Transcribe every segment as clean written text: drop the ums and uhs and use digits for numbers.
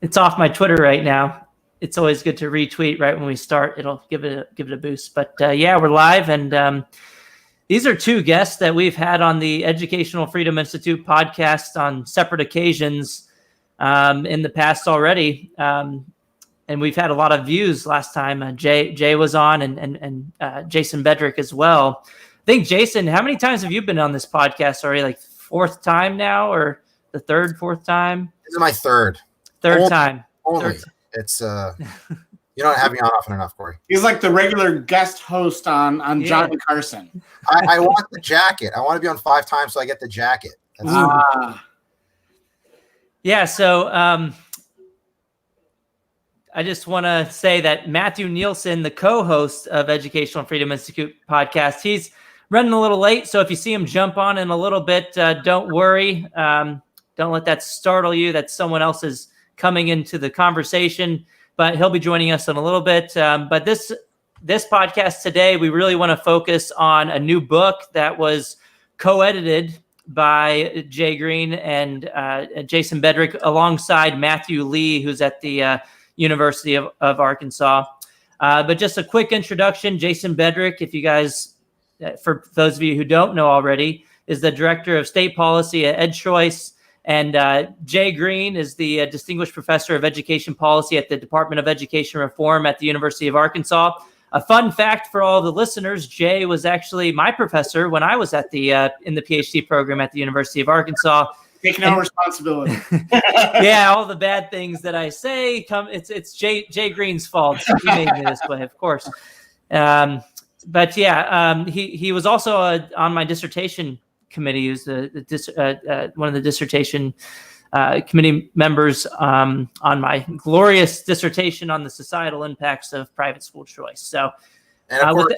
It's off my Twitter right now. It's always good to retweet right when we start. It'll give it a boost. But yeah, we're live, and these are two guests that we've had on the Educational Freedom Institute podcast on separate occasions in the past already. And we've had a lot of views last time. Jay was on, and Jason Bedrick as well. I think, Jason, how many times have you been on this podcast already? Like fourth time now, or the fourth time? This is my third time. Only. It's you don't have me on often enough, Corey. He's like the regular guest host on Johnny Carson. I want the jacket. I want to be on 5 times so I get the jacket. Yeah. So I just want to say that Matthew Nielsen, the co-host of Educational Freedom Institute podcast, he's running a little late. So if you see him jump on in a little bit, don't worry. Don't let that startle you that someone else is coming into the conversation, but he'll be joining us in a little bit. But this podcast today, we really want to focus on a new book that was co-edited by Jay Greene and Jason Bedrick alongside Matthew Lee, who's at the University of Arkansas. But just a quick introduction, Jason Bedrick, if you guys, for those of you who don't know already, is the Director of State Policy at EdChoice. And Jay Greene is the Distinguished Professor of Education Policy at the Department of Education Reform at the University of Arkansas. A fun fact for all the listeners, Jay was actually my professor when I was at the in the PhD program at the University of Arkansas. Take no responsibility. Yeah, all the bad things that I say it's Jay Greene's fault. He made me this way, of course. But yeah, he was also on my dissertation committee. He was one of the dissertation committee members on my glorious dissertation on the societal impacts of private school choice. So. And of course,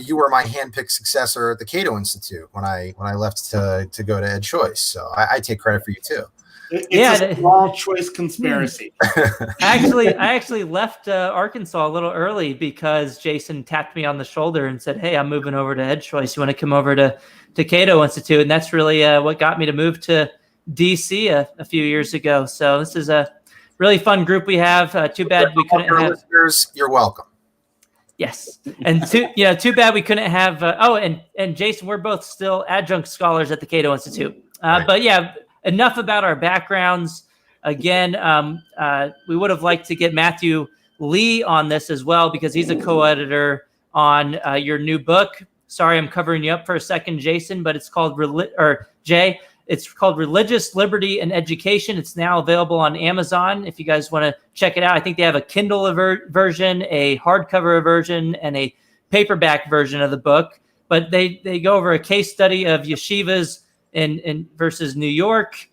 you were my handpicked successor at the Cato Institute when I left to go to EdChoice. So I take credit for you too. It's a small choice conspiracy. I actually left Arkansas a little early because Jason tapped me on the shoulder and said, "Hey, I'm moving over to EdChoice. You want to come over to Cato Institute?" And that's really what got me to move to DC a few years ago. So this is a really fun group we have. Too bad we couldn't have. Listeners, you're welcome. Yes, and too bad we couldn't have. And Jason, we're both still adjunct scholars at the Cato Institute. Right. But yeah, enough about our backgrounds. Again, we would have liked to get Matthew Lee on this as well because he's a co-editor on your new book. Sorry, I'm covering you up for a second, Jason, but it's called Jay. It's called Religious Liberty and Education. It's now available on Amazon if you guys want to check it out. I think they have a Kindle version, a hardcover version, and a paperback version of the book. But they go over a case study of yeshivas in versus New York.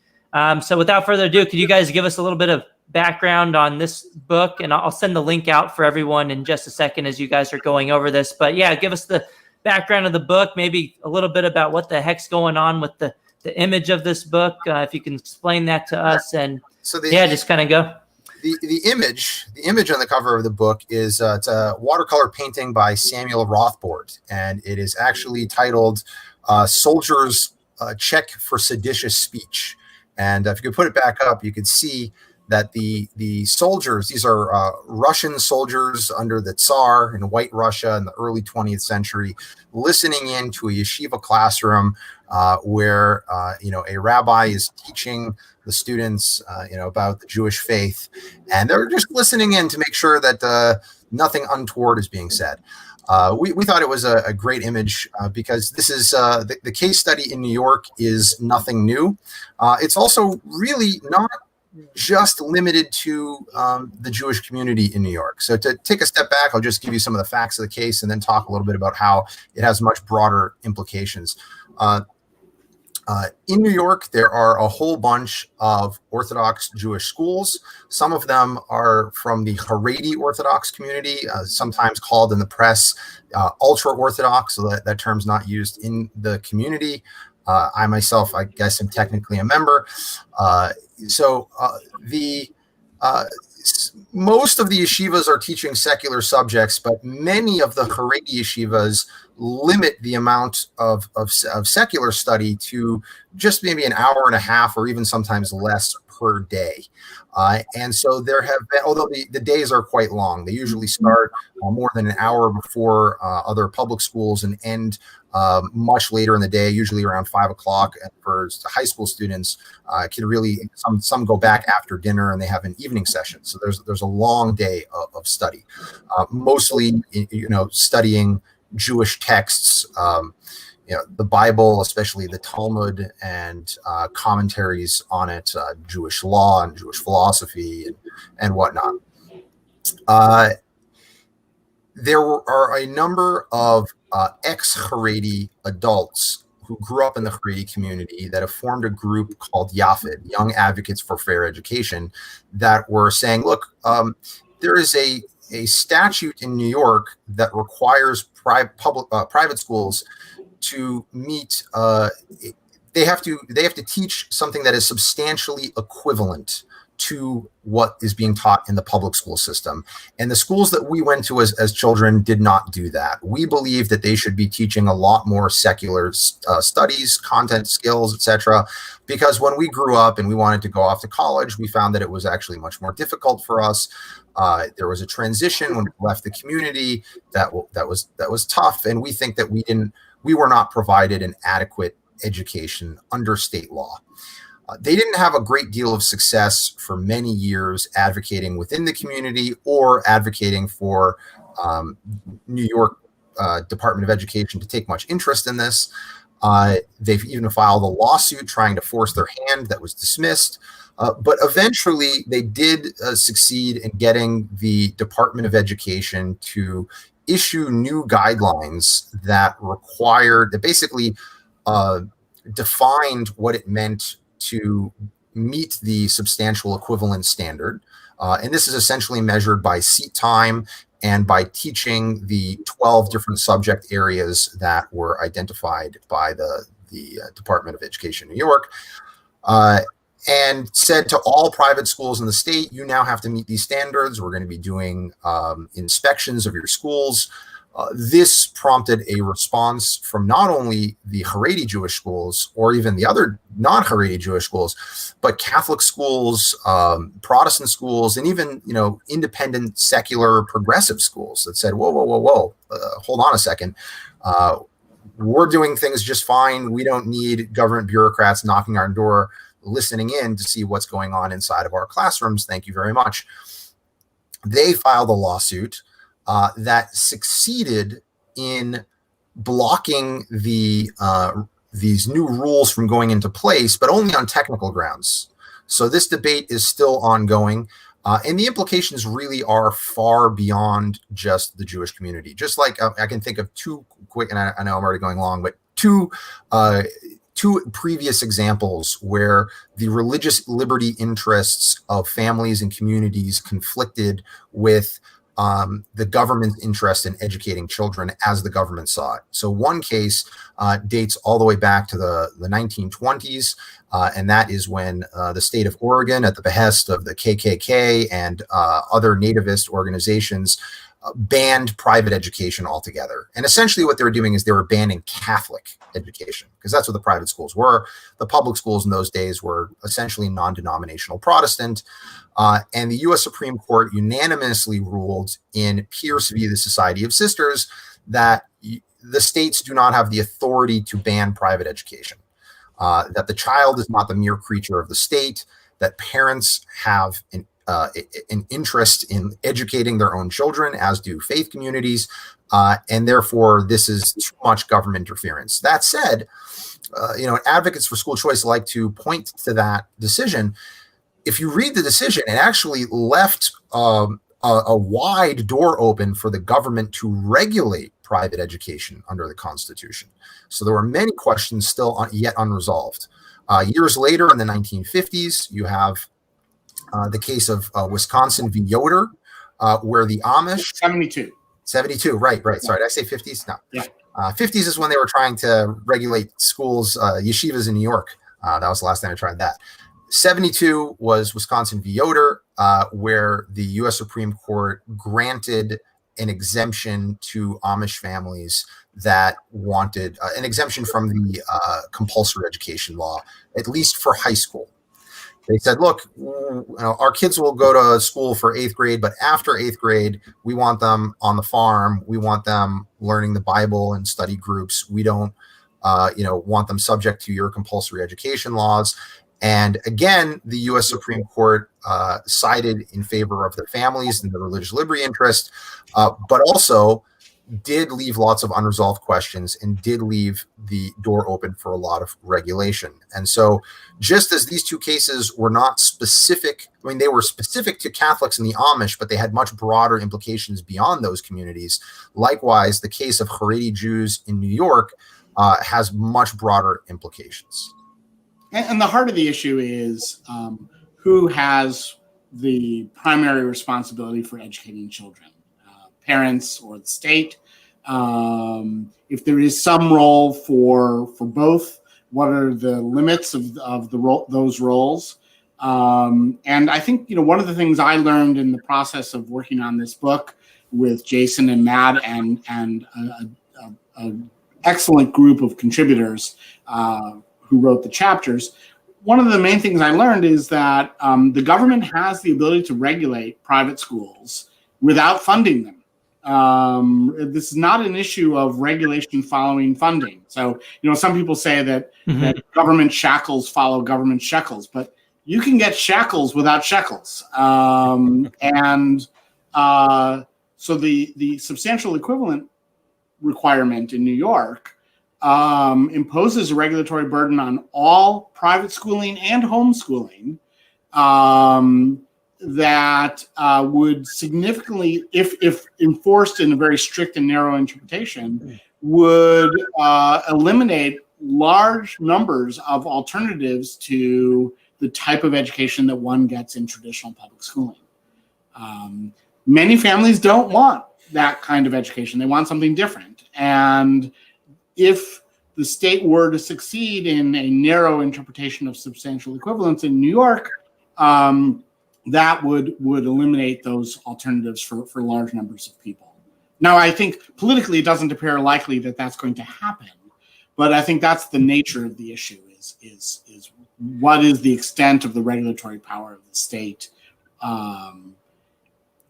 So without further ado, could you guys give us a little bit of background on this book? And I'll send the link out for everyone in just a second as you guys are going over this. But yeah, give us the background of the book, maybe a little bit about what the heck's going on with the image of this book, if you can explain that to us, and just kind of go. The image on the cover of the book is it's a watercolor painting by Samuel Rothbard, and it is actually titled "Soldiers Check for Seditious Speech." And if you could put it back up, you could see that the soldiers, these are Russian soldiers under the Tsar in White Russia in the early 20th century, listening into a yeshiva classroom where a rabbi is teaching the students about the Jewish faith, and they're just listening in to make sure that nothing untoward is being said. We thought it was a great image because this is the case study in New York is nothing new. It's also really not just limited to the Jewish community in New York. So to take a step back, I'll just give you some of the facts of the case and then talk a little bit about how it has much broader implications. In New York, there are a whole bunch of Orthodox Jewish schools. Some of them are from the Haredi Orthodox community, sometimes called in the press ultra-Orthodox, so that term's not used in the community. I myself, I guess, am technically a member. Most of the yeshivas are teaching secular subjects, but many of the Haredi yeshivas limit the amount of secular study to just maybe an hour and a half or even sometimes less per day. And so there have been, although the days are quite long, they usually start more than an hour before other public schools and end much later in the day, usually around 5 o'clock. And for high school students, can really, some go back after dinner and they have an evening session. So there's a long day of study, mostly, studying Jewish texts, the Bible, especially the Talmud, and commentaries on it, Jewish law and Jewish philosophy and whatnot. There are a number of ex-Haredi adults who grew up in the Haredi community that have formed a group called YAFID, Young Advocates for Fair Education, that were saying, look, there is a statute in New York that requires private schools to meet. They have to teach something that is substantially equivalent to what is being taught in the public school system. And the schools that we went to as children did not do that. We believe that they should be teaching a lot more secular studies, content, skills, etc. Because when we grew up and we wanted to go off to college, we found that it was actually much more difficult for us. There was a transition when we left the community that was tough, and we think that we were not provided an adequate education under state law. They didn't have a great deal of success for many years advocating within the community or advocating for New York Department of Education to take much interest in this. They've even filed a lawsuit trying to force their hand that was dismissed. But eventually they did succeed in getting the Department of Education to issue new guidelines that basically defined what it meant to meet the substantial equivalence standard. And this is essentially measured by seat time and by teaching the 12 different subject areas that were identified by the Department of Education New York, and said to all private schools in the state, you now have to meet these standards. We're going to be doing inspections of your schools. This prompted a response from not only the Haredi Jewish schools or even the other non-Haredi Jewish schools, but Catholic schools, Protestant schools, and even independent, secular, progressive schools that said, whoa, hold on a second. We're doing things just fine. We don't need government bureaucrats knocking our door, listening in to see what's going on inside of our classrooms. Thank you very much. They filed a lawsuit that succeeded in blocking these new rules from going into place, but only on technical grounds. So this debate is still ongoing, and the implications really are far beyond just the Jewish community. Just like I can think of two quick, and I know I'm already going long, but two previous examples where the religious liberty interests of families and communities conflicted with the government's interest in educating children as the government saw it. So one case dates all the way back to the 1920s, and that is when the state of Oregon, at the behest of the KKK and other nativist organizations, banned private education altogether. And essentially what they were doing is they were banning Catholic education, because that's what the private schools were. The public schools in those days were essentially non-denominational Protestant. And the U.S. Supreme Court unanimously ruled in Pierce v. the Society of Sisters that the states do not have the authority to ban private education, that the child is not the mere creature of the state, that parents have an interest in educating their own children, as do faith communities, and therefore this is too much government interference. That said, advocates for school choice like to point to that decision. If you read the decision, it actually left a wide door open for the government to regulate private education under the Constitution. So there were many questions still yet unresolved. Years later, in the 1950s, you have the case of Wisconsin v. Yoder, where the Amish... 72, right. Sorry, did I say 50s? No. Yeah. 50s is when they were trying to regulate schools, yeshivas in New York. That was the last time I tried that. 72 was Wisconsin v. Yoder, where the U.S. Supreme Court granted an exemption to Amish families that wanted an exemption from the compulsory education law, at least for high school. They said, look, our kids will go to school for 8th grade, but after 8th grade, we want them on the farm. We want them learning the Bible and study groups. We don't, want them subject to your compulsory education laws. And again, the U.S. Supreme Court sided in favor of the families and the religious liberty interest, but also did leave lots of unresolved questions and did leave the door open for a lot of regulation. And so just as these two cases were not specific, they were specific to Catholics and the Amish, but they had much broader implications beyond those communities. Likewise, the case of Haredi Jews in New York has much broader implications. And the heart of the issue is who has the primary responsibility for educating children, parents or the state. If there is some role for both, what are the limits of those roles? And I think, one of the things I learned in the process of working on this book with Jason and Matt and an excellent group of contributors who wrote the chapters, one of the main things I learned is that the government has the ability to regulate private schools without funding them. This is not an issue of regulation following funding. So, some people say that, that government shackles follow government shekels, but you can get shackles without shekels. So the substantial equivalent requirement in New York imposes a regulatory burden on all private schooling and homeschooling that would significantly, if enforced in a very strict and narrow interpretation, would eliminate large numbers of alternatives to the type of education that one gets in traditional public schooling. Many families don't want that kind of education. They want something different. And if the state were to succeed in a narrow interpretation of substantial equivalence in New York, that would eliminate those alternatives for large numbers of people. Now, I think politically it doesn't appear likely that that's going to happen, but I think that's the nature of the issue is what is the extent of the regulatory power of the state.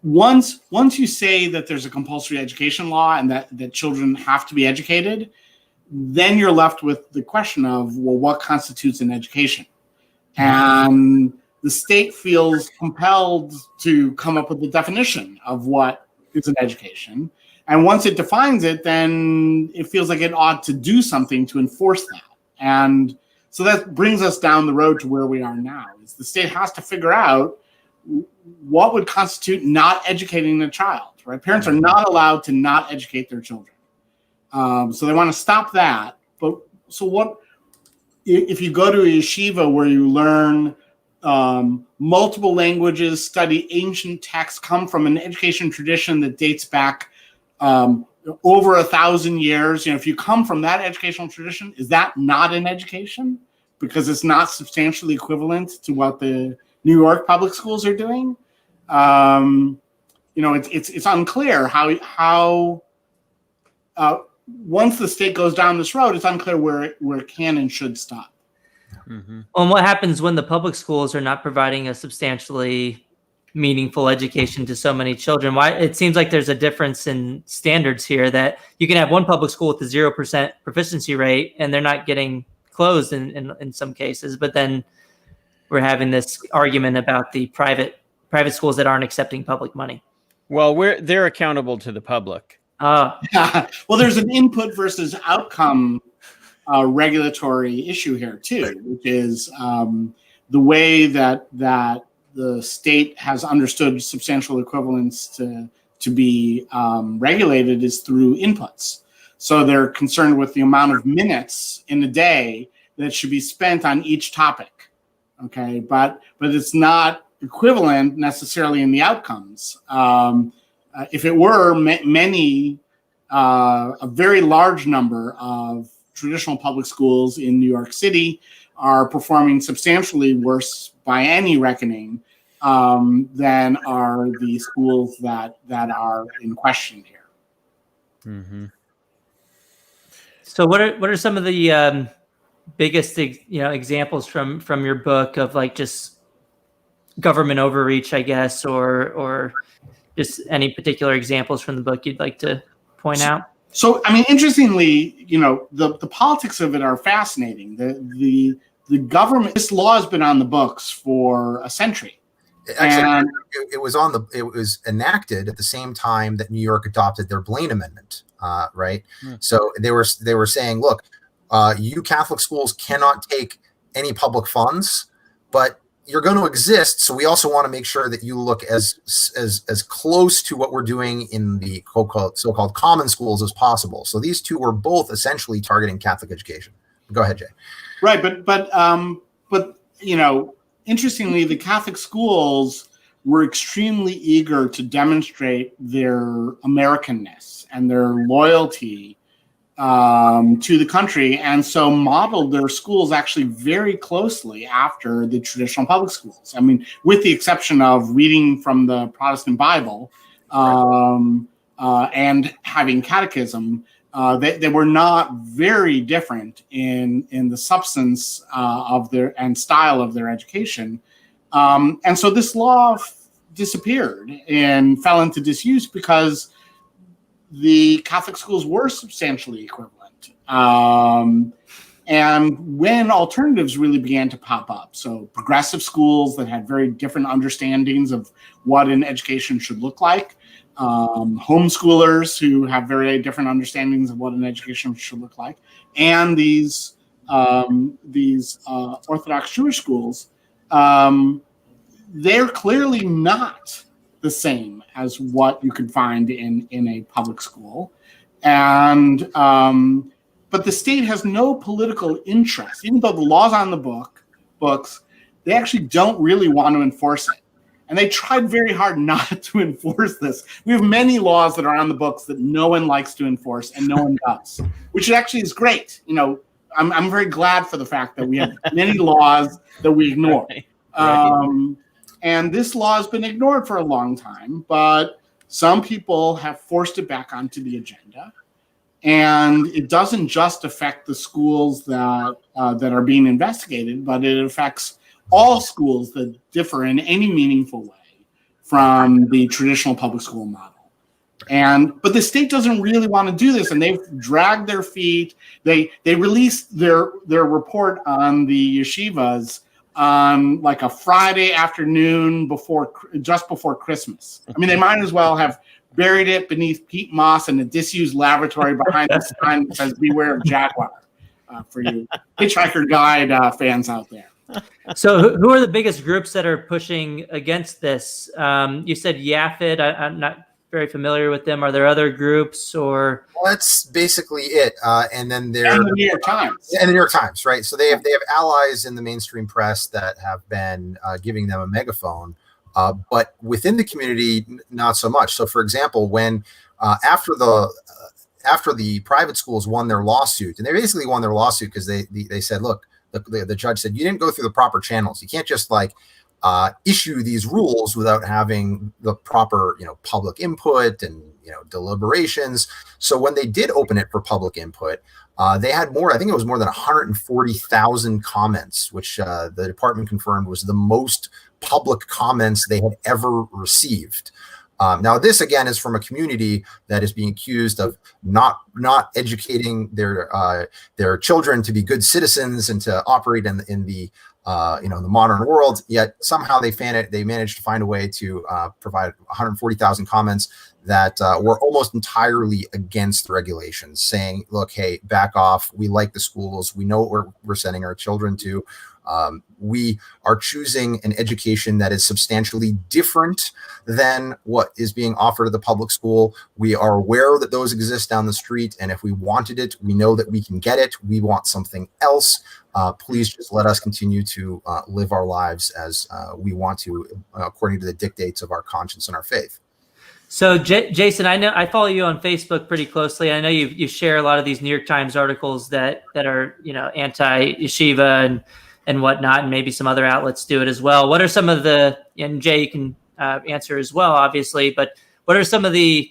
Once you say that there's a compulsory education law and that children have to be educated, then you're left with the question of, well, what constitutes an education? And the state feels compelled to come up with a definition of what is an education. And once it defines it, then it feels like it ought to do something to enforce that. And so that brings us down the road to where we are now, is the state has to figure out what would constitute not educating a child, right? Parents are not allowed to not educate their children. So they want to stop that. But so what, if you go to a yeshiva where you learn multiple languages, study ancient texts, come from an education tradition that dates back over 1,000 years. If you come from that educational tradition, is that not an education? Because it's not substantially equivalent to what the New York public schools are doing. It's unclear how once the state goes down this road, it's unclear where it can and should stop. Mm-hmm. Well, and what happens when the public schools are not providing a substantially meaningful education to so many children? Why it seems like there's a difference in standards here, that you can have one public school with a 0% proficiency rate and they're not getting closed in some cases, but then we're having this argument about the private schools that aren't accepting public money. Well, they're accountable to the public. Well, there's an input versus outcome regulatory issue here too, which is the way that the state has understood substantial equivalence to be regulated is through inputs. So they're concerned with the amount of minutes in a day that should be spent on each topic. Okay, but it's not equivalent necessarily in the outcomes. If it were, a very large number of traditional public schools in New York City are performing substantially worse by any reckoning than are the schools that are in question here. Mm-hmm. So what are some of the biggest examples from your book of like just government overreach, I guess, or just any particular examples from the book you'd like to point out? So, I mean, interestingly, the politics of it are fascinating. The government, this law has been on the books for a century. Actually, it was enacted at the same time that New York adopted their Blaine Amendment, right? So they were saying, look, you Catholic schools cannot take any public funds, but you're going to exist. So we also want to make sure that you look as close to what we're doing in the so-called common schools as possible. So these two were both essentially targeting Catholic education. Go ahead, Jay. Right, but interestingly, the Catholic schools were extremely eager to demonstrate their Americanness and their loyalty to the country, and so modeled their schools actually very closely after the traditional public schools. I mean, with the exception of reading from the Protestant Bible and having catechism, they were not very different in the substance of their and style of their education. And so this law disappeared and fell into disuse because the Catholic schools were substantially equivalent. And when alternatives really began to pop up, so progressive schools that had very different understandings of what an education should look like, homeschoolers who have very different understandings of what an education should look like, and these Orthodox Jewish schools, they're clearly not the same as what you could find in a public school. And but the state has no political interest, even though the law's on the books, they actually don't really want to enforce it. And they tried very hard not to enforce this. We have many laws that are on the books that no one likes to enforce and no one does, which actually is great. I'm very glad for the fact that we have many laws that we ignore. Right. And this law has been ignored for a long time, but some people have forced it back onto the agenda. And it doesn't just affect the schools that are being investigated, but it affects all schools that differ in any meaningful way from the traditional public school model. But the state doesn't really want to do this, and they've dragged their feet. They released their report on the yeshivas on like a Friday afternoon just before Christmas. I mean, they might as well have buried it beneath peat moss in a disused laboratory behind the sign that says "Beware of Jaguar" for you Hitchhiker Guide fans out there. So who are the biggest groups that are pushing against this? You said Yafid. I'm not very familiar with them. Are there other groups or? Well, that's basically it. And then the New York Times. And the New York Times, right? So they have allies in the mainstream press that have been giving them a megaphone, but within the community, not so much. So, for example, when after the private schools won their lawsuit, and they basically won their lawsuit because they said, look. The judge said, you didn't go through the proper channels. You can't just issue these rules without having the proper, public input and, deliberations. So when they did open it for public input, they had I think it was more than 140,000 comments, which the department confirmed was the most public comments they had ever received. Now, this again is from a community that is being accused of not educating their children to be good citizens and to operate in the the modern world. Yet somehow they managed to find a way to provide 140,000 comments that were almost entirely against the regulations, saying, "Look, hey, back off. We like the schools. We know what we're sending our children to." We are choosing an education that is substantially different than what is being offered at the public school. We are aware that those exist down the street, and if we wanted it, we know that we can get it. We want something else. Please just let us continue to live our lives as we want to, according to the dictates of our conscience and our faith. So, Jason, I know I follow you on Facebook pretty closely. I know you share a lot of these New York Times articles that are anti-yeshiva and whatnot, and maybe some other outlets do it as well. What are some of and Jay, you can answer as well, obviously, but what are some of the,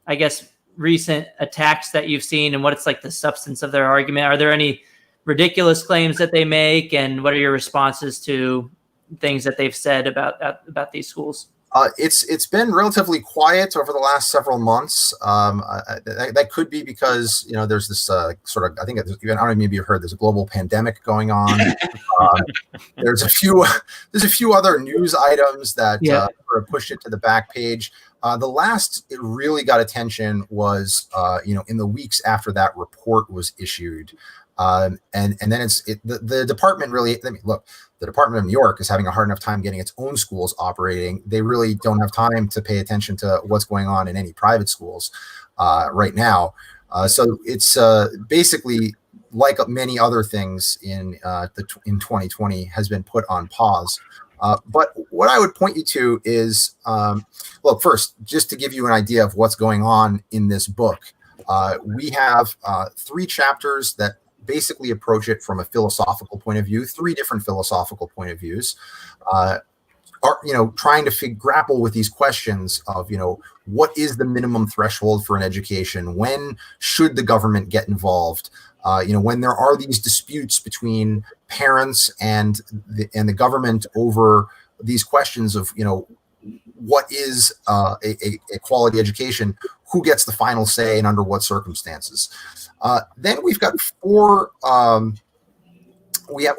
I guess, recent attacks that you've seen, and what it's like the substance of their argument? Are there any ridiculous claims that they make, and what are your responses to things that they've said about these schools? It's been relatively quiet over the last several months. That could be because there's this sort of, I think, I don't know, maybe you've heard, there's a global pandemic going on. There's a few other news items that sort of pushed it to the back page. The last it really got attention was in the weeks after that report was issued. And then the department really, look, the Department of New York is having a hard enough time getting its own schools operating. They really don't have time to pay attention to what's going on in any private schools right now. So it's basically, like many other things in 2020, has been put on pause. But what I would point you to is, look, first, just to give you an idea of what's going on in this book, we have 3 chapters that basically approach it from a philosophical point of view. 3 different philosophical point of views are trying to grapple with these questions of what is the minimum threshold for an education? When should the government get involved? When there are these disputes between parents and the government over these questions of what is a quality education, who gets the final say and under what circumstances. Then we've got 4. We have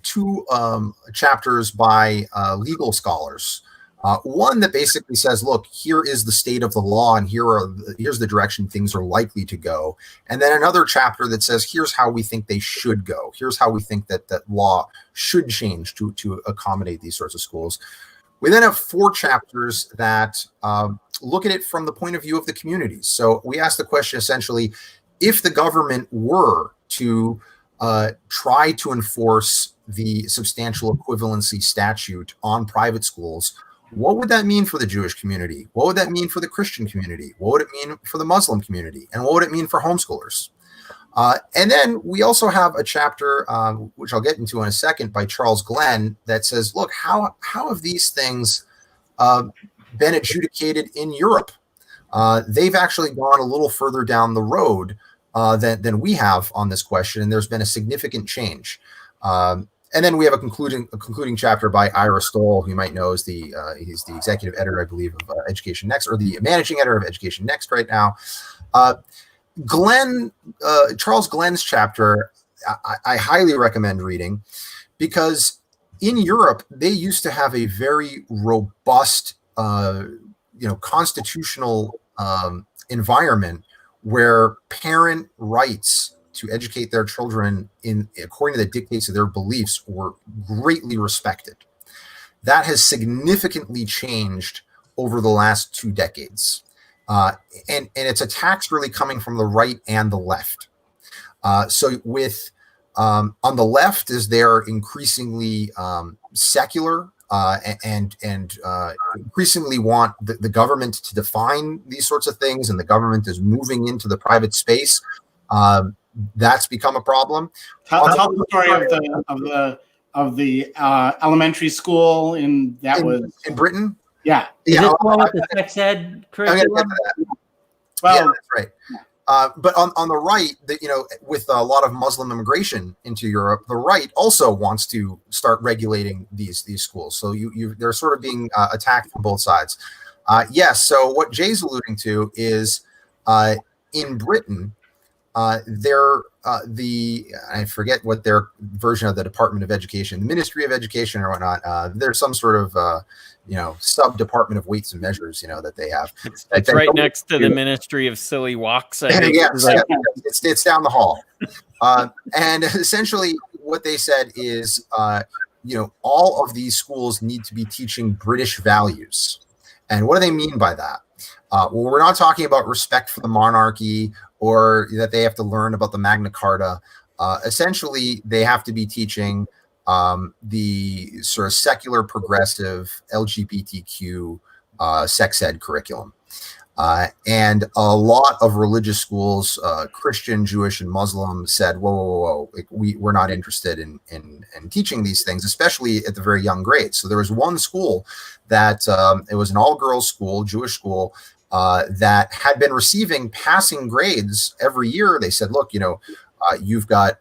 2 chapters by legal scholars. One that basically says, look, here is the state of the law, and here's the direction things are likely to go. And then another chapter that says, here's how we think they should go. Here's how we think that law should change to accommodate these sorts of schools. We then have 4 chapters that look at it from the point of view of the communities. So we ask the question, essentially, if the government were to try to enforce the substantial equivalency statute on private schools, what would that mean for the Jewish community? What would that mean for the Christian community? What would it mean for the Muslim community? And what would it mean for homeschoolers? And then we also have a chapter, which I'll get into in a second, by Charles Glenn, that says, look, how have these things been adjudicated in Europe? They've actually gone a little further down the road than we have on this question, and there's been a significant change. And then we have a concluding chapter by Ira Stoll, who you might know is he's the executive editor, I believe, of Education Next, or the managing editor of Education Next right now. Charles Glenn's chapter, I highly recommend reading, because in Europe they used to have a very robust, constitutional environment where parent rights to educate their children according to the dictates of their beliefs were greatly respected. That has significantly changed over the last 2 decades. And it's attacks really coming from the right and the left. So with on the left is they're increasingly secular and increasingly want the government to define these sorts of things, and the government is moving into the private space. That's become a problem. Tell the story of the elementary school in Britain. Yeah. Is this the one with the sex ed curriculum? Well, yeah, that's right. But on the right, with a lot of Muslim immigration into Europe, the right also wants to start regulating these schools. So they're sort of being attacked from both sides. Yes. So what Jay's alluding to is in Britain, I forget what their version of the Department of Education, the Ministry of Education or whatnot. There's some sort of sub-department of weights and measures, that they have. It's right next to the Ministry of Silly Walks. I think. It's down the hall. And essentially what they said is, all of these schools need to be teaching British values. And what do they mean by that? Well, we're not talking about respect for the monarchy or that they have to learn about the Magna Carta. Essentially, they have to be teaching the sort of secular, progressive, LGBTQ sex ed curriculum. And a lot of religious schools, Christian, Jewish, and Muslim, said, whoa, we're not interested in teaching these things, especially at the very young grades. So there was one school that it was an all-girls school, Jewish school, that had been receiving passing grades every year. They said, look, you've got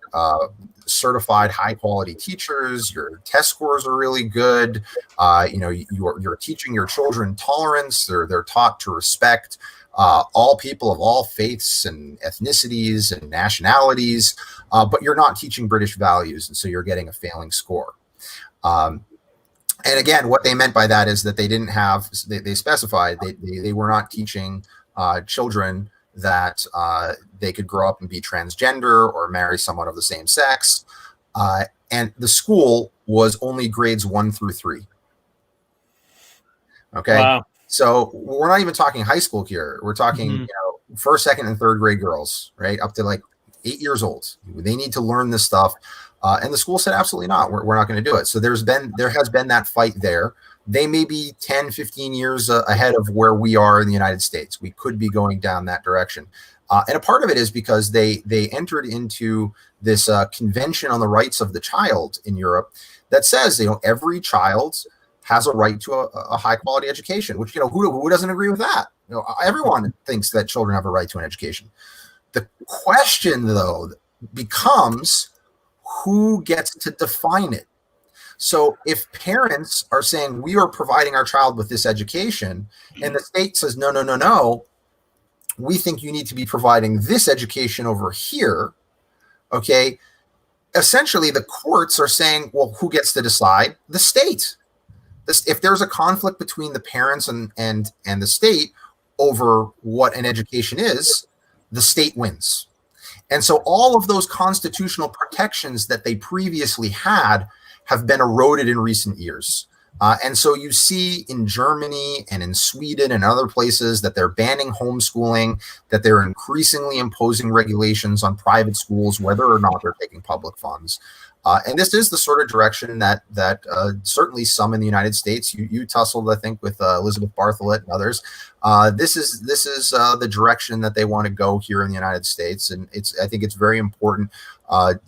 certified high quality teachers. Your test scores are really good. You're teaching your children tolerance. They're taught to respect all people of all faiths and ethnicities and nationalities, but you're not teaching British values, and so you're getting a failing score. And again, what they meant by that is that they didn't have, they specified they were not teaching children that they could grow up and be transgender or marry someone of the same sex. And the school was only grades 1 through 3. Okay. Wow. So we're not even talking high school here. We're talking, first, second, and third grade girls, right? Up to like 8 years old. They need to learn this stuff. And the school said, absolutely not. We're not going to do it. So there has been that fight there. They may be 10, 15 years ahead of where we are in the United States. We could be going down that direction. And a part of it is because they entered into this convention on the rights of the child in Europe that says, every child has a right to a high quality education, which, who doesn't agree with that? Everyone thinks that children have a right to an education. The question, though, becomes who gets to define it. So if parents are saying we are providing our child with this education and the state says, no, we think you need to be providing this education over here. Okay. Essentially the courts are saying, well, who gets to decide? The state. If there's a conflict between the parents and the state over what an education is, the state wins. And so all of those constitutional protections that they previously had have been eroded in recent years. And so you see in Germany and in Sweden and other places that they're banning homeschooling, that they're increasingly imposing regulations on private schools, whether or not they're taking public funds. And this is the sort of direction that certainly some in the United States, you tussled, I think, with Elizabeth Bartholet and others. This is the direction that they want to go here in the United States. And I think it's very important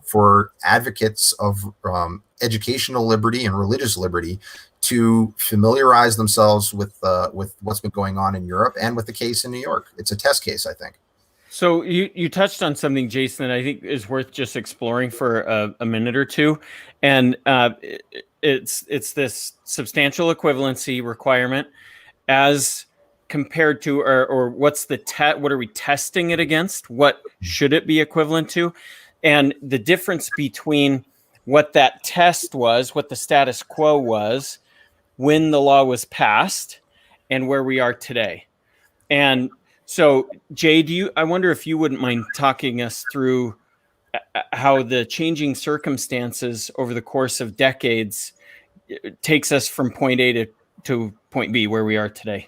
for advocates of educational liberty and religious liberty to familiarize themselves with what's been going on in Europe and with the case in New York. It's a test case, I think. So you touched on something, Jason, that I think is worth just exploring for a minute or two, and it's this substantial equivalency requirement as compared to, or what's the what are we testing it against? What should it be equivalent to? And the difference between what that test was, what the status quo was when the law was passed, and where we are today. And so, Jay, I wonder if you wouldn't mind talking us through how the changing circumstances over the course of decades takes us from point A to point B, where we are today.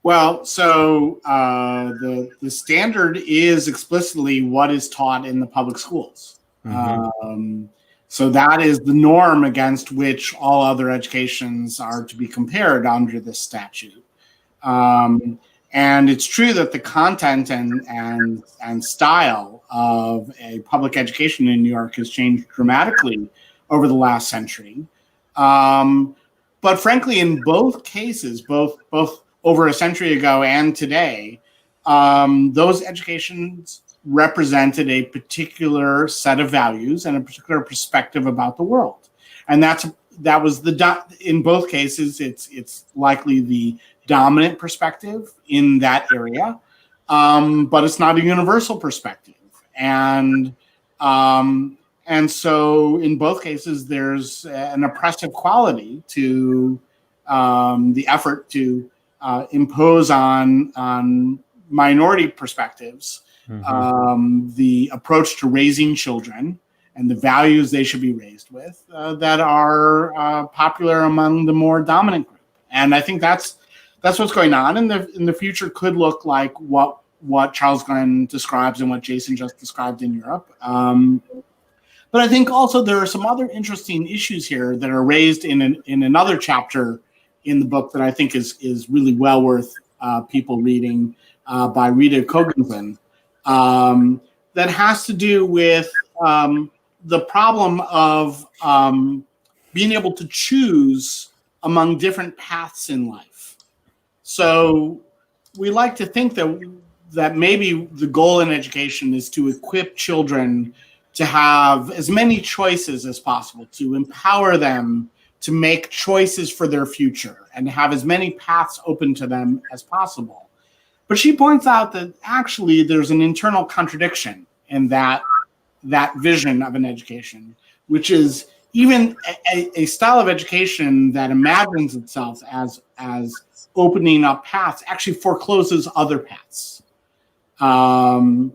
Well, so the standard is explicitly what is taught in the public schools. Mm-hmm. So that is the norm against which all other educations are to be compared under this statute. And it's true that the content and style of a public education in New York has changed dramatically over the last century. But frankly, in both cases, both over a century ago and today, those educations represented a particular set of values and a particular perspective about the world. And that was in both cases, it's likely the dominant perspective in that area, but it's not a universal perspective. And so in both cases, there's an oppressive quality to the effort to impose on minority perspectives, mm-hmm. The approach to raising children and the values they should be raised with that are popular among the more dominant group. And I think that's what's going on, and in the future could look like what Charles Glenn describes and what Jason just described in Europe. But I think also there are some other interesting issues here that are raised in another chapter in the book that I think is really well worth people reading by Rita Kogensen, that has to do with the problem of being able to choose among different paths in life. So we like to think that maybe the goal in education is to equip children to have as many choices as possible, to empower them to make choices for their future and have as many paths open to them as possible. But she points out that actually there's an internal contradiction in that vision of an education, which is even a style of education that imagines itself as opening up paths actually forecloses other paths. And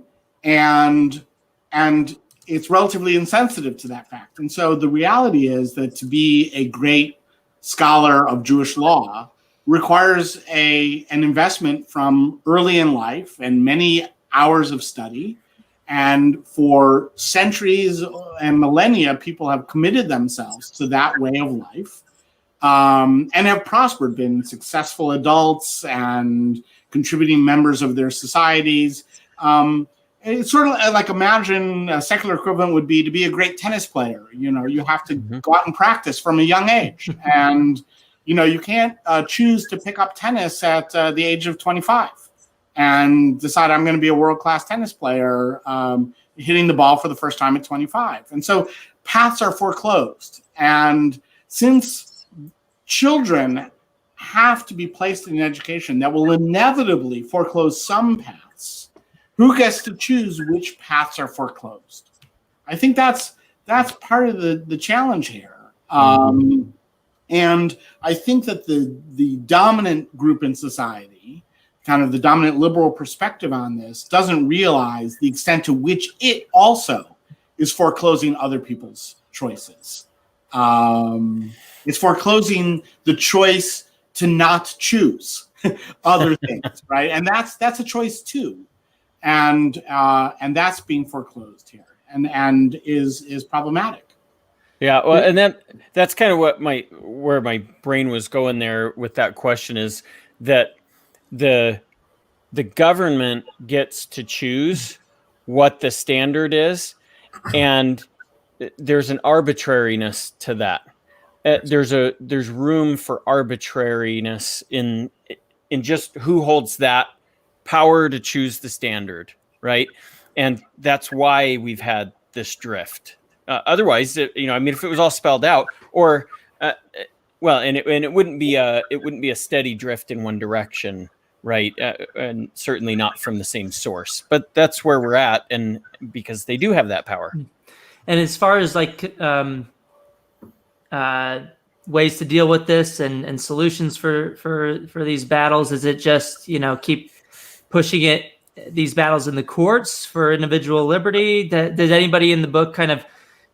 it's relatively insensitive to that fact. And so the reality is that to be a great scholar of Jewish law requires an investment from early in life and many hours of study. And for centuries and millennia, people have committed themselves to that way of life, and have prospered, been successful adults and contributing members of their societies. It's sort of like, imagine a secular equivalent would be to be a great tennis player. You have to go out and practice from a young age. And, you can't choose to pick up tennis at the age of 25 and decide I'm going to be a world-class tennis player, hitting the ball for the first time at 25. And so paths are foreclosed. And since children have to be placed in an education that will inevitably foreclose some paths, who gets to choose which paths are foreclosed? I think that's part of the challenge here. And I think that the dominant group in society, kind of the dominant liberal perspective on this, doesn't realize the extent to which it also is foreclosing other people's choices. It's foreclosing the choice to not choose other things, right? And that's a choice too. And that's being foreclosed here, and is problematic. Yeah, well, and that's kind of where my brain was going there with that question, is that the government gets to choose what the standard is, and there's an arbitrariness to that. There's room for arbitrariness in just who holds that power to choose the standard, right? And that's why we've had this drift. Otherwise, if it was all spelled out, or it wouldn't be a steady drift in one direction, right? And certainly not from the same source. But that's where we're at, and because they do have that power. And as far as ways to deal with this and solutions for these battles, is it just keep pushing these battles in the courts for individual liberty? Does anybody in the book kind of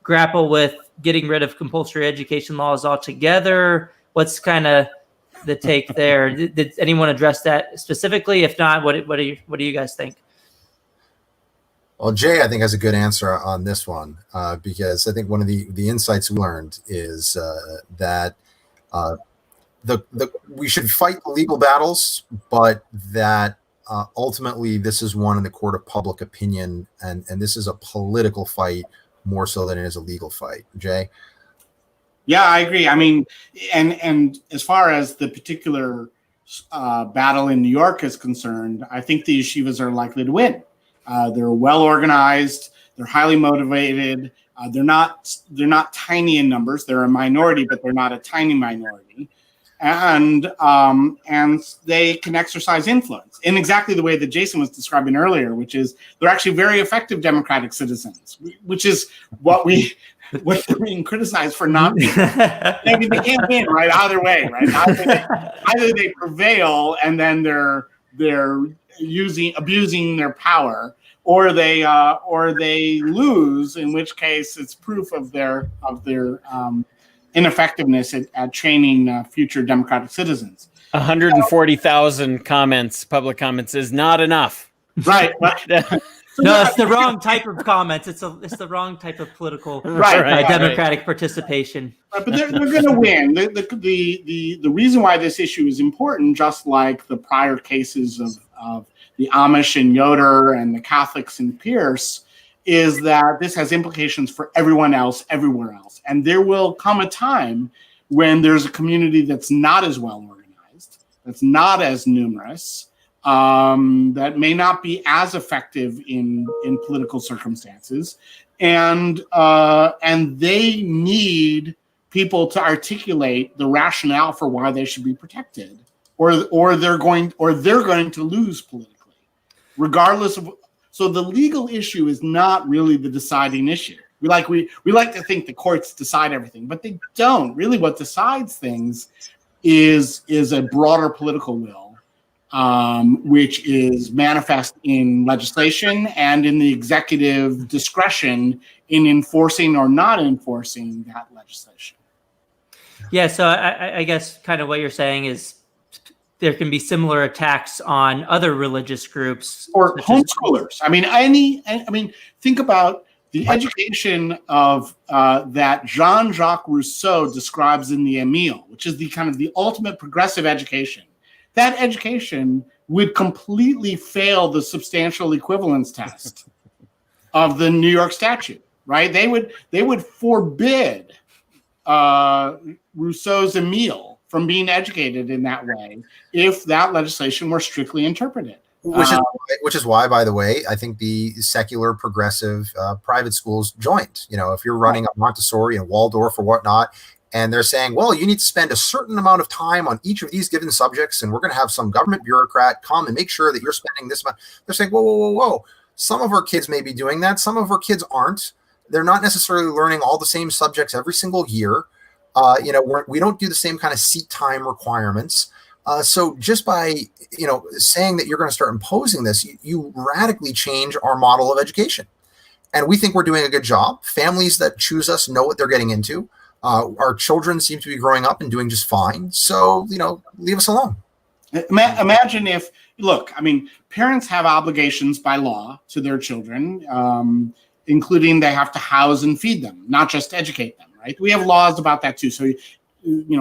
grapple with getting rid of compulsory education laws altogether? What's kind of the take there? Did anyone address that specifically? If not, what do you guys think? Well, Jay, I think, has a good answer on this one, because I think one of the insights we learned is that we should fight the legal battles, but that ultimately this is one in the court of public opinion, and this is a political fight more so than it is a legal fight. Jay? Yeah, I agree. I mean, and as far as the particular battle in New York is concerned, I think the yeshivas are likely to win. They're well organized. They're highly motivated. They're not tiny in numbers. They're a minority, but they're not a tiny minority. And they can exercise influence in exactly the way that Jason was describing earlier, which is they're actually very effective democratic citizens, which is what they're being criticized for not being. I mean, they can't win, right? Either way, right? Either they prevail and then they're abusing their power, or they lose, in which case it's proof of their ineffectiveness at training future democratic citizens. 140,000 public comments is not enough. Right. No, it's the wrong type of comments. It's the wrong type of political democratic participation. But they're going to win. The reason why this issue is important, just like the prior cases of the Amish in Yoder and the Catholics in Pierce, is that this has implications for everyone else, everywhere else. And there will come a time when there's a community that's not as well organized, that's not as numerous, that may not be as effective in political circumstances, and they need people to articulate the rationale for why they should be protected, or they're going to lose politically, regardless of. So the legal issue is not really the deciding issue. We like to think the courts decide everything, but they don't. Really, what decides things is a broader political will, which is manifest in legislation and in the executive discretion in enforcing or not enforcing that legislation. Yeah, so I guess kind of what you're saying is there can be similar attacks on other religious groups or homeschoolers. Think about the education of that Jean-Jacques Rousseau describes in the Emile, which is the kind of the ultimate progressive education. That education would completely fail the substantial equivalence test of the New York statute, right? They would forbid Rousseau's Emile from being educated in that way if that legislation were strictly interpreted. Which is why, by the way, I think the secular progressive private schools joined. If you're running a Montessori and Waldorf or whatnot, and they're saying, well, you need to spend a certain amount of time on each of these given subjects, and we're going to have some government bureaucrat come and make sure that you're spending this much. They're saying, whoa. Some of our kids may be doing that. Some of our kids aren't. They're not necessarily learning all the same subjects every single year. We don't do the same kind of seat time requirements. So just by, saying that you're going to start imposing this, you radically change our model of education. And we think we're doing a good job. Families that choose us know what they're getting into. Our children seem to be growing up and doing just fine. So, leave us alone. Imagine if, parents have obligations by law to their children, including they have to house and feed them, not just educate them, right? We have laws about that too. So,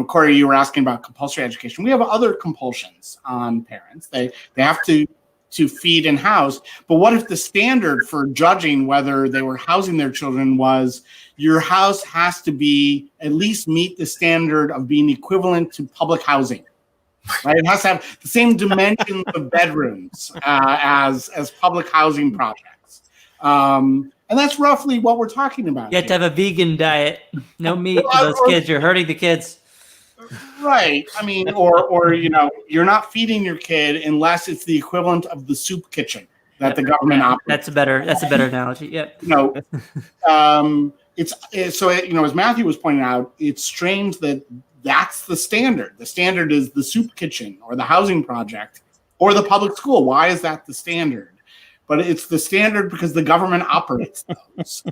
Corey, you were asking about compulsory education. We have other compulsions on parents. They have to feed and house. But what if the standard for judging whether they were housing their children was your house has to be at least meet the standard of being equivalent to public housing, right? It has to have the same dimensions of bedrooms as public housing projects. And that's roughly what we're talking about. You have to have a vegan diet. No meat for those kids. You're hurting the kids. Right. Or you're not feeding your kid unless it's the equivalent of the soup kitchen that the government operates. That's a better analogy. Yep. As Matthew was pointing out, it's strange that that's the standard. The standard is the soup kitchen or the housing project or the public school. Why is that the standard? But it's the standard because the government operates those.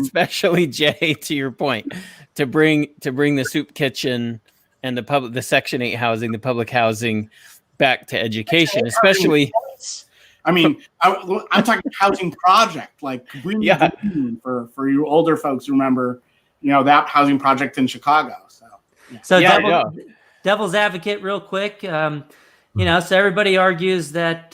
Especially, Jay, to your point, to bring the soup kitchen and the Section 8 housing, the public housing, back to education, especially. I'm talking housing project, like Greene, for you older folks who remember, that housing project in Chicago. Devil's advocate, real quick. So everybody argues that,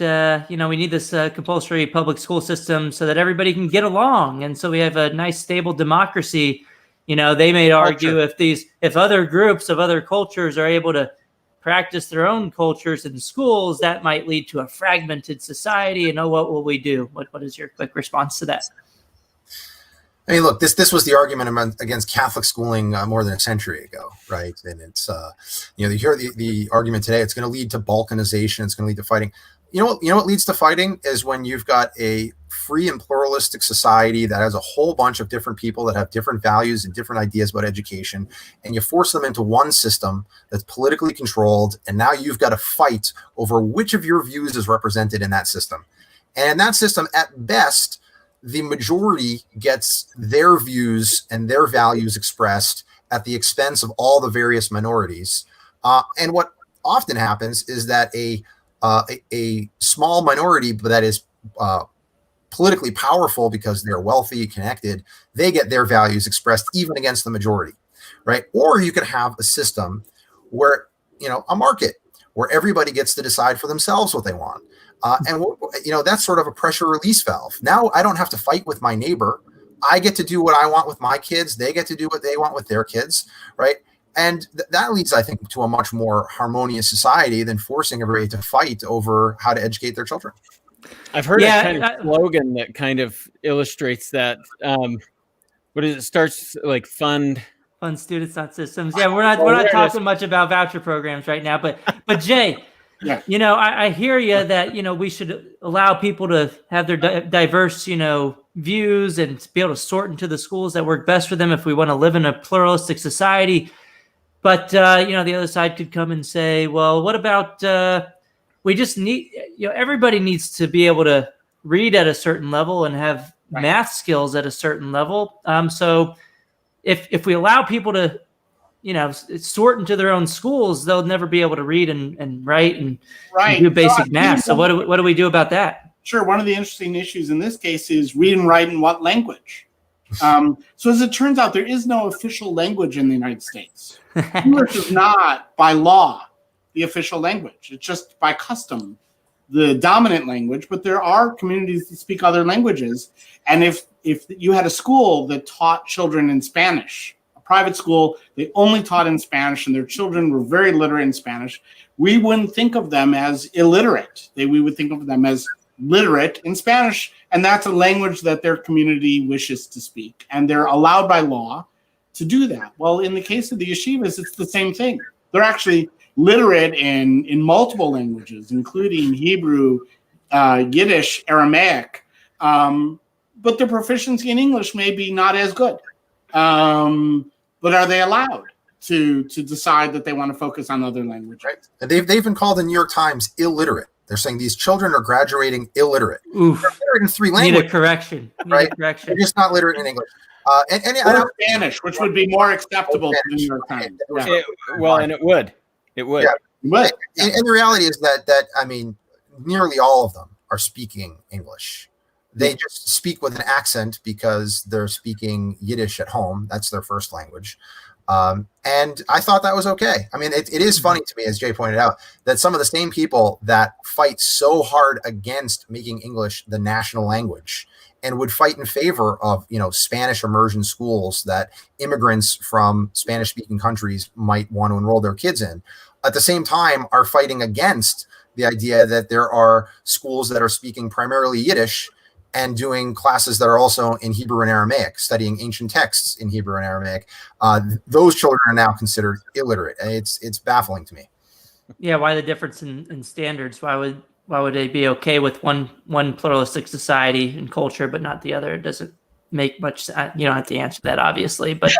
we need this compulsory public school system so that everybody can get along. And so we have a nice, stable democracy. They may argue if other groups of other cultures are able to practice their own cultures in schools, that might lead to a fragmented society. And what will we do? What is your quick response to that? Look, this was the argument against Catholic schooling more than a century ago, right? And it's, you hear the argument today, it's going to lead to balkanization, it's going to lead to fighting. What leads to fighting is when you've got a free and pluralistic society that has a whole bunch of different people that have different values and different ideas about education, and you force them into one system that's politically controlled, and now you've got to fight over which of your views is represented in that system. And in that system, at best, the majority gets their views and their values expressed at the expense of all the various minorities. And what often happens is that a small minority that is politically powerful because they're wealthy, connected, they get their values expressed even against the majority, right? Or you could have a system where, a market where everybody gets to decide for themselves what they want. And that's sort of a pressure release valve. Now I don't have to fight with my neighbor. I get to do what I want with my kids. They get to do what they want with their kids, right? And that leads, I think, to a much more harmonious society than forcing everybody to fight over how to educate their children. I've heard a kind of slogan that kind of illustrates that. What is it? Starts like fund students, not systems. Yeah, we're not talking much about voucher programs right now, but Jay, yeah, I hear you that we should allow people to have their diverse views and be able to sort into the schools that work best for them if we want to live in a pluralistic society. But the other side could come and say, well, what about we just need everybody needs to be able to read at a certain level and have math skills at a certain level. So if we allow people to sort into their own schools, they'll never be able to read and write and do basic math. So what do we do about that? Sure. One of the interesting issues in this case is read and write in what language? So as it turns out, there is no official language in the United States. English is not, by law, the official language. It's just by custom the dominant language, but there are communities that speak other languages. And if you had a school that taught children in Spanish, a private school, they only taught in Spanish and their children were very literate in Spanish, we wouldn't think of them as illiterate. We would think of them as literate in Spanish, and that's a language that their community wishes to speak, and they're allowed by law to do that. Well, in the case of the yeshivas, it's the same thing. They're actually literate in multiple languages, including Hebrew, Yiddish, Aramaic, but their proficiency in English may be not as good. But are they allowed to decide that they want to focus on other languages? Right. And they've been called in the New York Times illiterate. They're saying these children are graduating illiterate. Oof. They're literate in 3 languages. Need a correction. Right? They're just not literate in English. Or Spanish, which would be more acceptable to the New York Times. Yeah. And it would. It would. Yeah. But and the reality is that I mean, nearly all of them are speaking English. They just speak with an accent because they're speaking Yiddish at home. That's their first language. And I thought that was okay. I mean, it is funny to me, as Jay pointed out, that some of the same people that fight so hard against making English the national language and would fight in favor of, Spanish immersion schools that immigrants from Spanish-speaking countries might want to enroll their kids in, at the same time are fighting against the idea that there are schools that are speaking primarily Yiddish and doing classes that are also in Hebrew and Aramaic, studying ancient texts in Hebrew and Aramaic. Those children are now considered illiterate. And it's baffling to me. Yeah, why the difference in standards? Why would they be okay with one pluralistic society and culture, but not the other? It doesn't make much sense. You don't have to answer that, obviously, but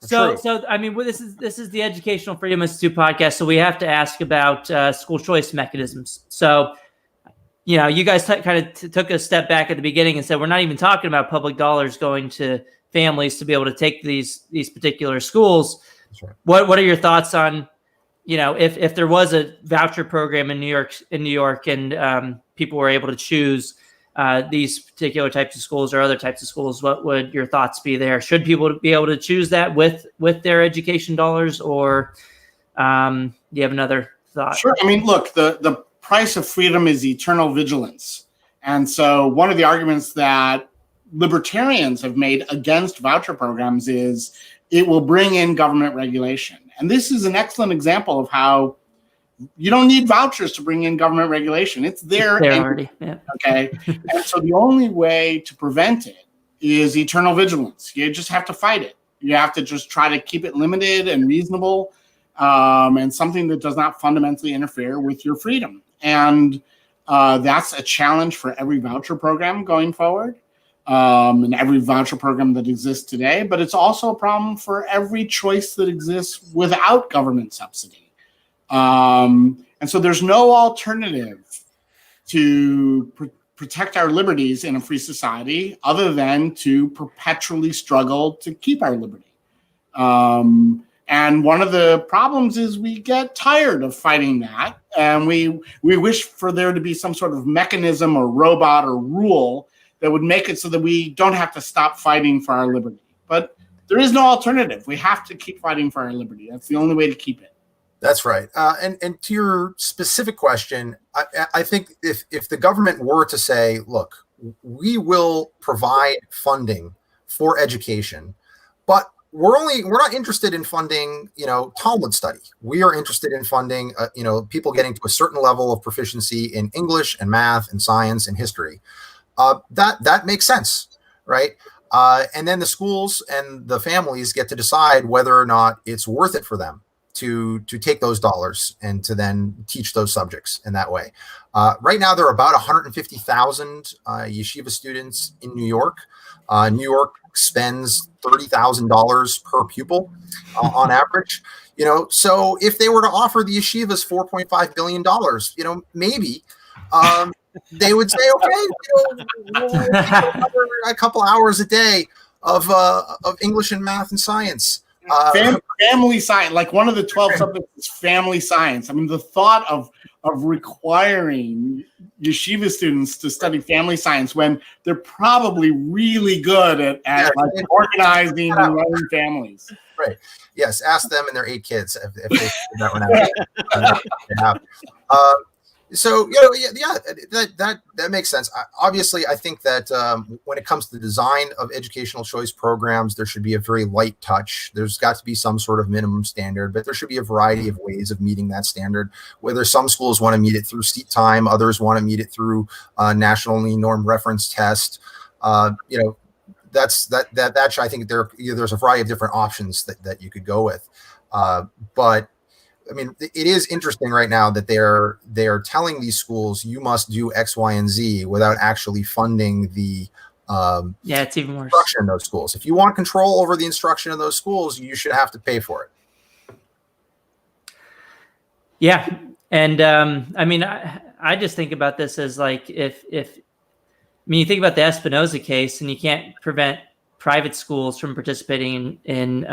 so I mean, this is the Educational Freedom Institute podcast, so we have to ask about school choice mechanisms. So, you guys kind of took a step back at the beginning and said we're not even talking about public dollars going to families to be able to take these particular schools. Right. What are your thoughts on, if there was a voucher program in New York and people were able to choose these particular types of schools or other types of schools, what would your thoughts be there? Should people be able to choose that with their education dollars, or do you have another thought? Sure. I mean, look, the price of freedom is eternal vigilance. And so one of the arguments that libertarians have made against voucher programs is it will bring in government regulation. And this is an excellent example of how you don't need vouchers to bring in government regulation. It's there already. Yeah. Okay. And so the only way to prevent it is eternal vigilance. You just have to fight it. You have to just try to keep it limited and reasonable, and something that does not fundamentally interfere with your freedom. And that's a challenge for every voucher program going forward, and every voucher program that exists today. But it's also a problem for every choice that exists without government subsidy. And so there's no alternative to protect our liberties in a free society other than to perpetually struggle to keep our liberty. And one of the problems is we get tired of fighting that, and we wish for there to be some sort of mechanism or robot or rule that would make it so that we don't have to stop fighting for our liberty. But there is no alternative. We have to keep fighting for our liberty. That's the only way to keep it. That's right. And to your specific question, I think if the government were to say, look, we will provide funding for education, but we're not interested in funding, Talmud study. We are interested in funding, people getting to a certain level of proficiency in English and math and science and history. That makes sense, right? And then the schools and the families get to decide whether or not it's worth it for them to take those dollars and to then teach those subjects in that way. Right now, there are about 150,000 yeshiva students in New York. New York spends $30,000 per pupil on average. So if they were to offer the yeshivas $4.5 billion, maybe they would say, okay, we'll cover a couple hours a day of English and math and science. Family science, like one of the 12 subjects is family science. I mean, the thought of requiring yeshiva students to study family science when they're probably really good at organizing and running families. Right. Yes. Ask them and their 8 kids if they figured that one out. So that makes sense. Obviously, I think that when it comes to the design of educational choice programs, there should be a very light touch. There's got to be some sort of minimum standard, but there should be a variety of ways of meeting that standard. Whether some schools want to meet it through seat time, others want to meet it through nationally normed reference test. That's I think there's a variety of different options that you could go with, but. I mean, it is interesting right now that they're telling these schools you must do X, Y, and Z without actually funding the it's even worse. Instruction in those schools. If you want control over the instruction in those schools, you should have to pay for it. Yeah, and I mean, I just think about this as like if you think about the Espinoza case, and you can't prevent private schools from participating in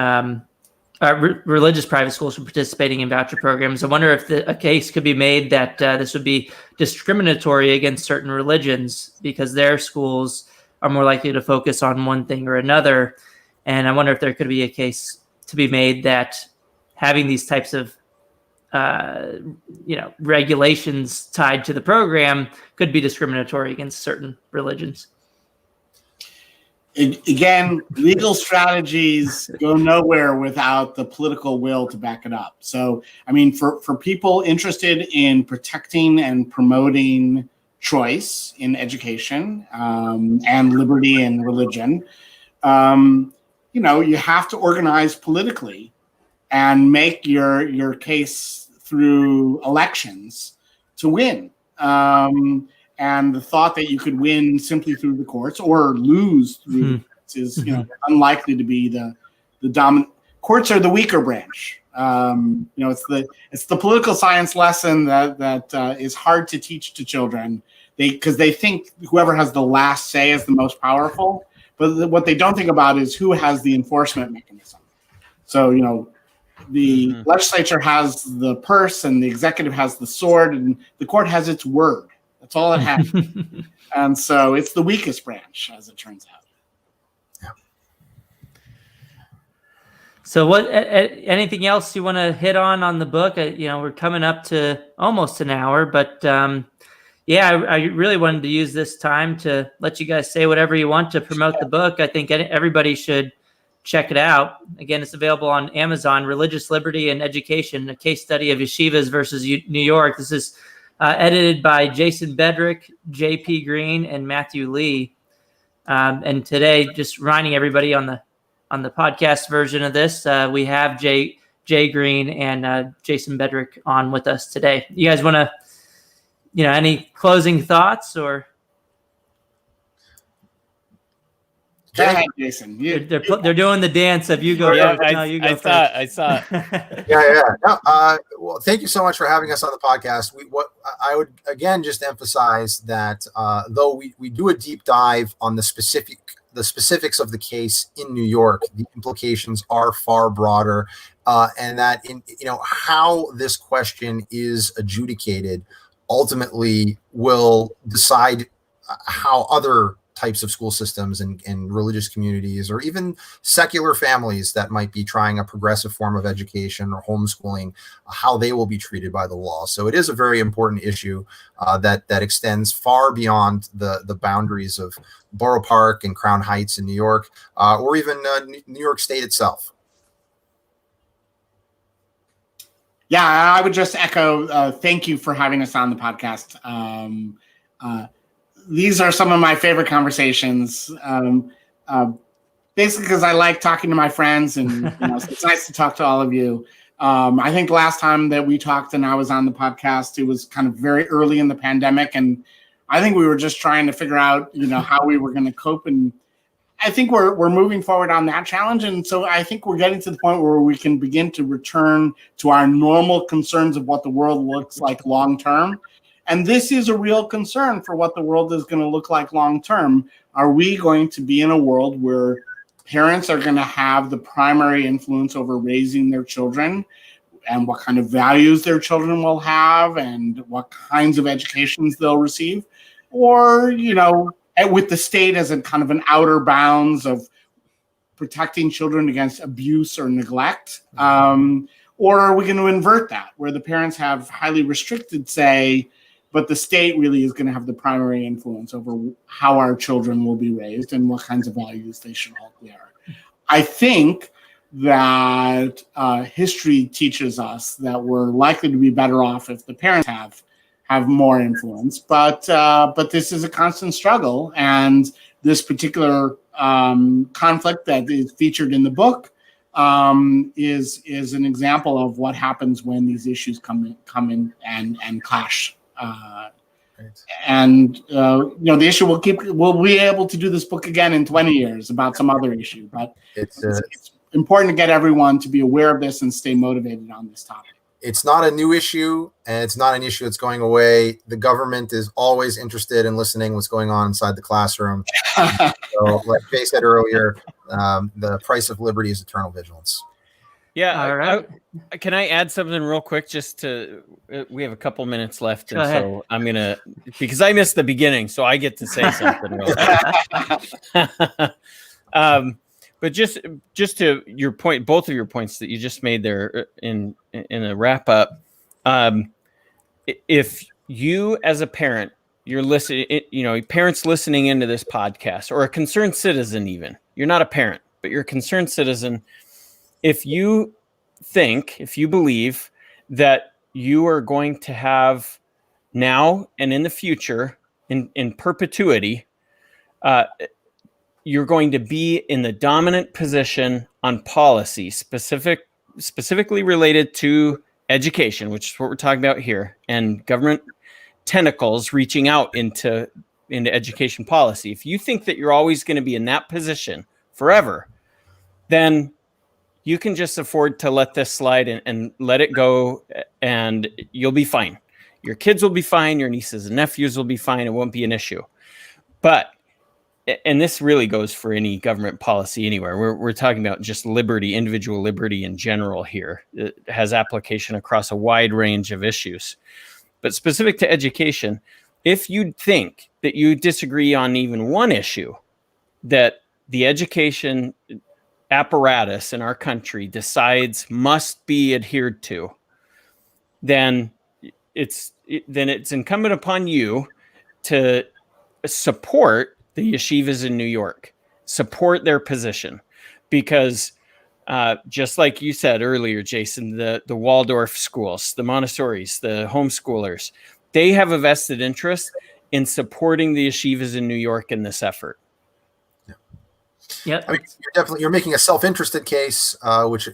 religious private schools from participating in voucher programs. I wonder if a case could be made that this would be discriminatory against certain religions because their schools are more likely to focus on one thing or another. And I wonder if there could be a case to be made that having these types of regulations tied to the program could be discriminatory against certain religions. Again, legal strategies go nowhere without the political will to back it up. So, I mean, for people interested in protecting and promoting choice in education and liberty in religion, you have to organize politically and make your case through elections to win. And the thought that you could win simply through the courts or lose through the courts is, unlikely to be the dominant. Courts are the weaker branch. It's the political science lesson that is hard to teach to children. Because they think whoever has the last say is the most powerful. But what they don't think about is who has the enforcement mechanism. So, the legislature has the purse and the executive has the sword and the court has its word. That's all it has. And so it's the weakest branch, as it turns out. Yeah. So anything else you want to hit on the book? We're coming up to almost an hour, but I really wanted to use this time to let you guys say whatever you want to promote the book. I think everybody should check it out. Again, it's available on Amazon, Religious Liberty and Education, a case study of yeshivas versus New York. This is edited by Jason Bedrick, J.P. Greene, and Matthew Lee. And today, just reminding everybody on the podcast version of this, we have Jay Greene and Jason Bedrick on with us today. You guys want to, any closing thoughts or? Go ahead, Jason. They're doing the dance of you go. Yeah, first. I saw Yeah. No, well, thank you so much for having us on the podcast. What I would again just emphasize that though we do a deep dive on the specifics of the case in New York, the implications are far broader, and that how this question is adjudicated ultimately will decide how other types of school systems and religious communities, or even secular families that might be trying a progressive form of education or homeschooling, how they will be treated by the law. So it is a very important issue that extends far beyond the boundaries of Borough Park and Crown Heights in New York, or even New York State itself. Yeah, I would just echo, thank you for having us on the podcast. These are some of my favorite conversations, basically because I like talking to my friends, and so it's nice to talk to all of you. I think the last time that we talked and I was on the podcast, it was kind of very early in the pandemic, and I think we were just trying to figure out, how we were going to cope, and I think we're moving forward on that challenge, and so I think we're getting to the point where we can begin to return to our normal concerns of what the world looks like long term. And this is a real concern for what the world is going to look like long term. Are we going to be in a world where parents are going to have the primary influence over raising their children, and what kind of values their children will have, and what kinds of educations they'll receive? Or, with the state as a kind of an outer bounds of protecting children against abuse or neglect? Or are we going to invert that, where the parents have highly restricted say, but the state really is going to have the primary influence over how our children will be raised and what kinds of values they should hold there? I think that history teaches us that we're likely to be better off if the parents have more influence, but this is a constant struggle, and this particular conflict that is featured in the book is an example of what happens when these issues come in and clash. And the issue we'll be able to do this book again in 20 years about some other issue, but it's important to get everyone to be aware of this and stay motivated on this topic. It's not a new issue, and it's not an issue that's going away. The government is always interested in listening what's going on inside the classroom. So, like Jay said earlier, the price of liberty is eternal vigilance. Yeah. All right. Can I add something real quick? We have a couple minutes left. Go ahead. So I'm going to, because I missed the beginning, so I get to say something real quick. But just to your point, both of your points that you just made there in a wrap up, if you as a parent, you're listening, parents listening into this podcast, or a concerned citizen, even, you're not a parent, but you're a concerned citizen. If you believe that you are going to have now and in the future, in perpetuity, you're going to be in the dominant position on policy, specifically related to education, which is what we're talking about here, and government tentacles reaching out into education policy. If you think that you're always going to be in that position forever, then you can just afford to let this slide and let it go, and you'll be fine. Your kids will be fine. Your nieces and nephews will be fine. It won't be an issue. But, and this really goes for any government policy anywhere. We're talking about just liberty, individual liberty in general here. It has application across a wide range of issues. But specific to education, if you think that you disagree on even one issue that the education apparatus in our country decides must be adhered to, then it's incumbent upon you to support the yeshivas in New York, support their position, because just like you said earlier, Jason, the Waldorf schools, the Montessoris, the homeschoolers, they have a vested interest in supporting the yeshivas in New York in this effort. Yep. I mean, you're making a self-interested case, which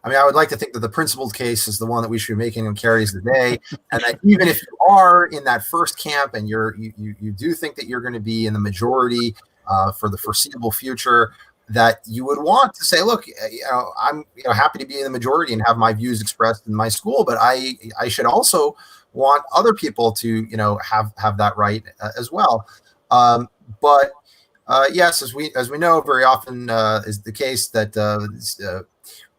I would like to think that the principled case is the one that we should be making and carries the day. And that even if you are in that first camp and you do think that you're going to be in the majority for the foreseeable future, that you would want to say, look, I'm happy to be in the majority and have my views expressed in my school, but I should also want other people to have that right as well. But yes, as we know, very often is the case that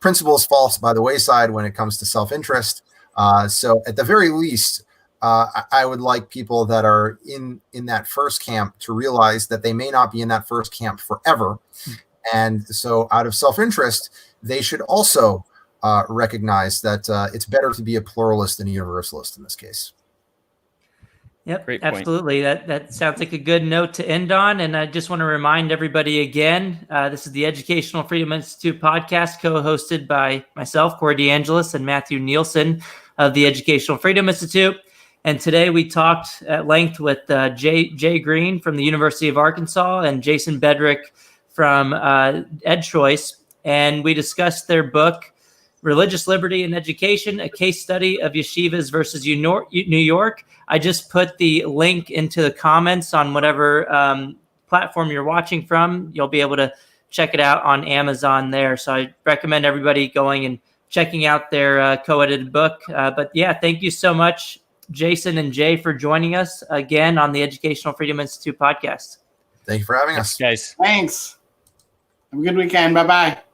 principles fall by the wayside when it comes to self-interest. So at the very least, I would like people that are in that first camp to realize that they may not be in that first camp forever. And so out of self-interest, they should also recognize that it's better to be a pluralist than a universalist in this case. Yep, Great point. absolutely. That sounds like a good note to end on. And I just want to remind everybody again, this is the Educational Freedom Institute podcast, co-hosted by myself, Corey DeAngelis, and Matthew Nielsen of the Educational Freedom Institute. And today we talked at length with Jay Greene from the University of Arkansas and Jason Bedrick from EdChoice. And we discussed their book, Religious Liberty and Education, a case study of yeshivas versus New York. I just put the link into the comments on whatever platform you're watching from. You'll be able to check it out on Amazon there. So I recommend everybody going and checking out their co-edited book. But yeah, thank you so much, Jason and Jay, for joining us again on the Educational Freedom Institute podcast. Thank you for having us. Guys. Thanks. Have a good weekend. Bye-bye.